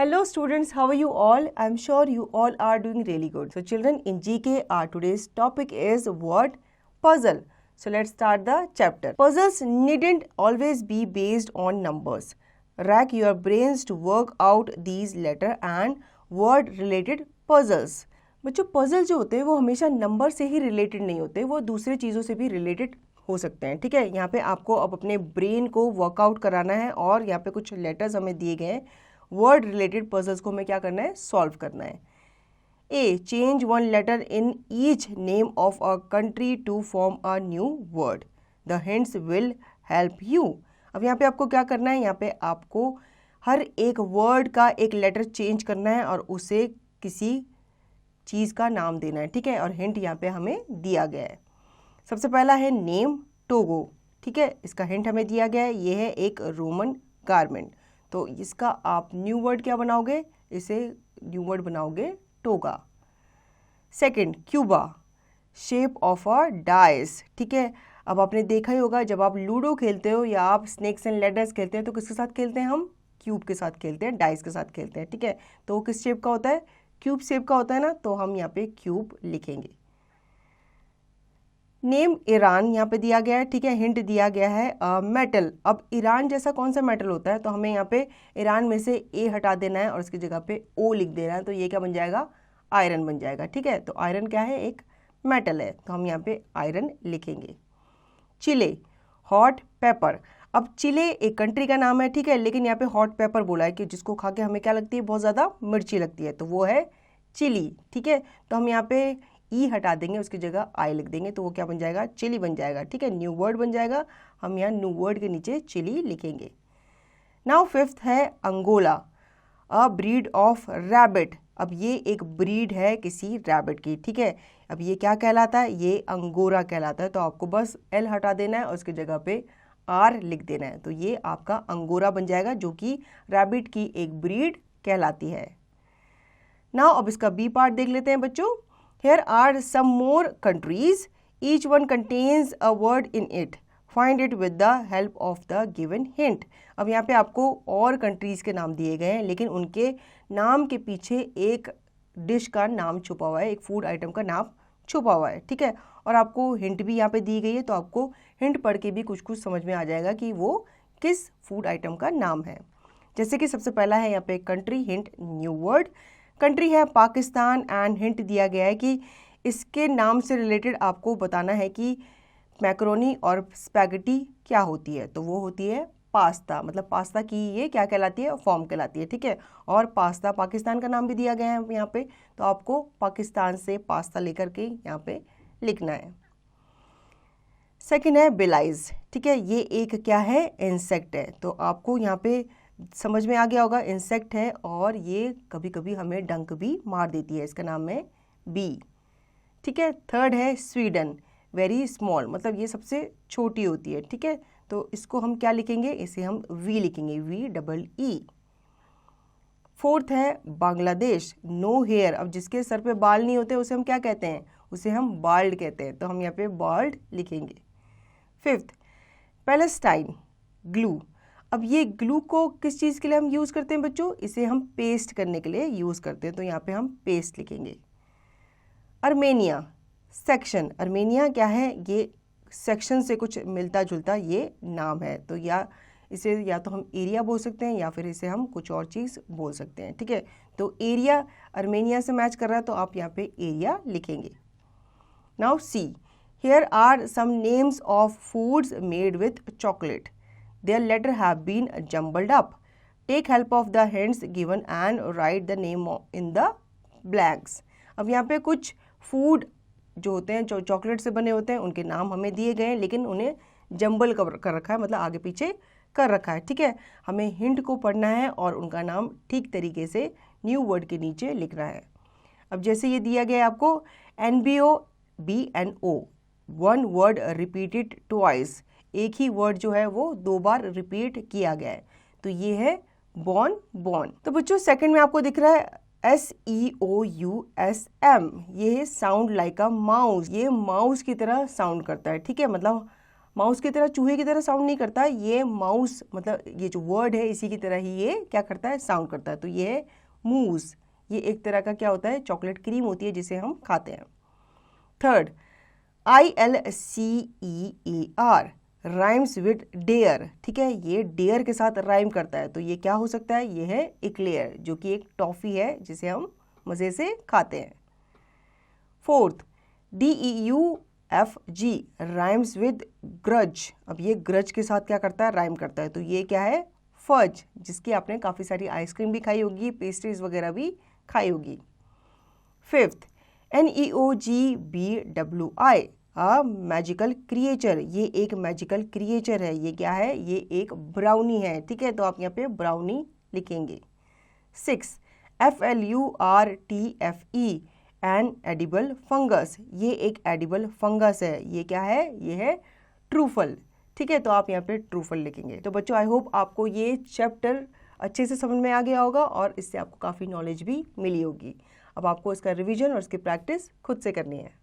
Hello students, how are you all? I'm sure you all are doing really good. So children, in GK, our today's topic is word puzzle. So let's start the chapter. Puzzles needn't always be based on numbers. Rack your brains to work out these letter and word related puzzles. बच्चों puzzle जो होते हैं वो हमेशा number से ही related नहीं होते, वो दूसरे चीज़ों से भी रिलेटेड हो सकते हैं. ठीक है, यहाँ पे आपको अब अपने ब्रेन को वर्कआउट कराना है और यहाँ पे कुछ लेटर्स हमें दिए गए हैं. वर्ड रिलेटेड पजल्स को हमें क्या करना है, सॉल्व करना है. ए, change one letter in each name of a country to form a new word. The hints will help you. अब यहाँ पे आपको क्या करना है, यहाँ पे आपको हर एक वर्ड का एक लेटर चेंज करना है और उसे किसी चीज़ का नाम देना है. ठीक है, और हिंट यहाँ पे हमें दिया गया है. सबसे पहला है नेम टोगो. ठीक है, इसका हिंट हमें दिया गया है, ये है एक रोमन गारमेंट. तो इसका आप न्यू वर्ड क्या बनाओगे, इसे न्यू वर्ड बनाओगे toga. Second, Cuba, shape of a dice. ठीक है, अब आपने देखा ही होगा जब आप लूडो खेलते हो या आप स्नेक्स एंड लैडर्स खेलते हैं तो किसके साथ खेलते हैं, हम क्यूब के साथ खेलते हैं, डाइस के साथ खेलते हैं. ठीक है, तो वो किस शेप का होता है, क्यूब शेप का होता है ना, तो हम यहाँ पे क्यूब लिखेंगे. नेम ईरान यहाँ पे दिया गया है. ठीक है, हिंट दिया गया है मेटल. अब ईरान जैसा कौन सा मेटल होता है, तो हमें यहाँ पे ईरान में से ए हटा देना है और उसकी जगह पे ओ लिख देना है. तो ये क्या बन जाएगा, आयरन बन जाएगा. ठीक है, तो आयरन क्या है, एक मेटल है, तो हम यहाँ पे आयरन लिखेंगे. चिले, हॉट पेपर. अब चिले एक कंट्री का नाम है. ठीक है, लेकिन यहाँ पे हॉट पेपर बोला है कि जिसको खा के हमें क्या लगती है, बहुत ज़्यादा मिर्ची लगती है, तो वो है चिली. ठीक है, तो हम यहाँ पे ई हटा देंगे, उसकी जगह आई लिख देंगे, तो वो क्या बन जाएगा, चिली बन जाएगा. ठीक है, न्यू वर्ड बन जाएगा. हम यहाँ न्यू वर्ड के नीचे चिली लिखेंगे. नाउ फिफ्थ है Angora, a breed of rabbit. अब ये एक ब्रीड है किसी रैबिट की. ठीक है, अब ये क्या कहलाता है, ये अंगोरा कहलाता है. तो आपको बस एल हटा देना है और उसकी जगह पे आर लिख देना है, तो ये आपका अंगोरा बन जाएगा, जो कि रैबिट की एक ब्रीड कहलाती है. नाउ अब इसका बी पार्ट देख लेते हैं बच्चों. Here are some more countries. Each one contains a word in it. Find it with the help of the given hint. अब यहाँ पे आपको और कंट्रीज़ के नाम दिए गए हैं, लेकिन उनके नाम के पीछे एक डिश का नाम छुपा हुआ है, एक फूड आइटम का नाम छुपा हुआ है. ठीक है, और आपको हिंट भी यहाँ पे दी गई है, तो आपको हिंट पढ़ के भी कुछ कुछ समझ में आ जाएगा कि वो किस फूड आइटम का नाम है. जैसे कि सबसे पहला है यहाँ पे country, hint new word. Country है पाकिस्तान एंड हिंट दिया गया है कि इसके नाम से रिलेटेड आपको बताना है कि मैक्रोनी और स्पैगेटी क्या होती है, तो वो होती है पास्ता. मतलब पास्ता की ये क्या कहलाती है, फॉर्म कहलाती है. ठीक है, और पास्ता पाकिस्तान का नाम भी दिया गया है यहाँ पे, तो आपको पाकिस्तान से पास्ता लेकर के यहाँ पे लिखना है. सेकेंड है बिलाइज. ठीक है, ये एक क्या है, इंसेक्ट है, तो आपको यहाँ पे समझ में आ गया होगा, इंसेक्ट है और ये कभी कभी हमें डंक भी मार देती है, इसका नाम है बी. ठीक है, थर्ड है स्वीडन, वेरी स्मॉल, मतलब ये सबसे छोटी होती है. ठीक है, तो इसको हम क्या लिखेंगे, इसे हम वी लिखेंगे, वी डबल ई. फोर्थ है बांग्लादेश, नो हेयर. अब जिसके सर पे बाल नहीं होते उसे हम क्या कहते हैं, उसे हम बाल्ड कहते हैं, तो हम यहाँ पे बाल्ड लिखेंगे. Fifth Palestine, glue. अब ये ग्लू को किस चीज़ के लिए हम यूज़ करते हैं बच्चों, इसे हम पेस्ट करने के लिए यूज़ करते हैं, तो यहाँ पे हम पेस्ट लिखेंगे. Armenia, section. अर्मेनिया क्या है, ये सेक्शन से कुछ मिलता जुलता ये नाम है, तो या इसे या तो हम एरिया बोल सकते हैं या फिर इसे हम कुछ और चीज़ बोल सकते हैं. ठीक है, तो एरिया अर्मेनिया से मैच कर रहा है, तो आप यहाँ पे एरिया लिखेंगे. Now see, here are some names of foods made with chocolate. Their letter have been jumbled up. Take help of the hints given and write the name in the blanks. अब यहाँ पे कुछ food जो होते हैं, जो chocolate से बने होते हैं, उनके नाम हमें दिए गए हैं, लेकिन उन्हें जंबल कर रखा है, मतलब आगे पीछे कर रखा है. ठीक है, हमें हिंट को पढ़ना है और उनका नाम ठीक तरीके से न्यू वर्ड के नीचे लिखना है. अब जैसे ये दिया गया है आपको, NBO BNO, one word repeated twice. एक ही वर्ड जो है वो 2 बार रिपीट किया गया है, तो ये है बॉर्न, बॉर्न. तो बच्चों सेकंड में आपको दिख रहा है SEOUSM, ये साउंड लाइक अ माउस. ये माउस की तरह साउंड करता है. ठीक है, मतलब माउस की तरह, चूहे की तरह साउंड नहीं करता, ये माउस मतलब ये जो वर्ड है इसी की तरह ही ये क्या करता है, साउंड करता है। तो ये है मूस, ये एक तरह का क्या होता है, चॉकलेट क्रीम होती है जिसे हम खाते हैं। Third, ILCEAR rhymes with dare, ठीक है, ये डेयर के साथ राइम करता है। तो ये क्या हो सकता है, ये है इक्लेयर, जो कि एक टॉफ़ी है जिसे हम मज़े से खाते हैं। Fourth, DEUFG rhymes with grudge, अब ये ग्रज के साथ क्या करता है, राइम करता है। तो ये क्या है, फज, जिसकी आपने काफ़ी सारी आइसक्रीम भी खाई होगी, पेस्ट्रीज वगैरह भी खाई होगी। फिफ्थ, NEOGBWI मैजिकल क्रिएचर, ये एक मैजिकल क्रिएचर है। ये क्या है, ये एक ब्राउनी है, ठीक है, तो आप यहाँ पे ब्राउनी लिखेंगे। Six, FLURTFE an edible fungus, ये एक एडिबल फंगस है। ये क्या है, ये है ट्रूफल, ठीक है, तो आप यहाँ पे ट्रूफल लिखेंगे। तो बच्चों आई होप आपको ये चैप्टर अच्छे से समझ में आ गया होगा और इससे आपको काफ़ी नॉलेज भी मिली होगी। अब आपको इसका रिवीजन और इसकी प्रैक्टिस खुद से करनी है।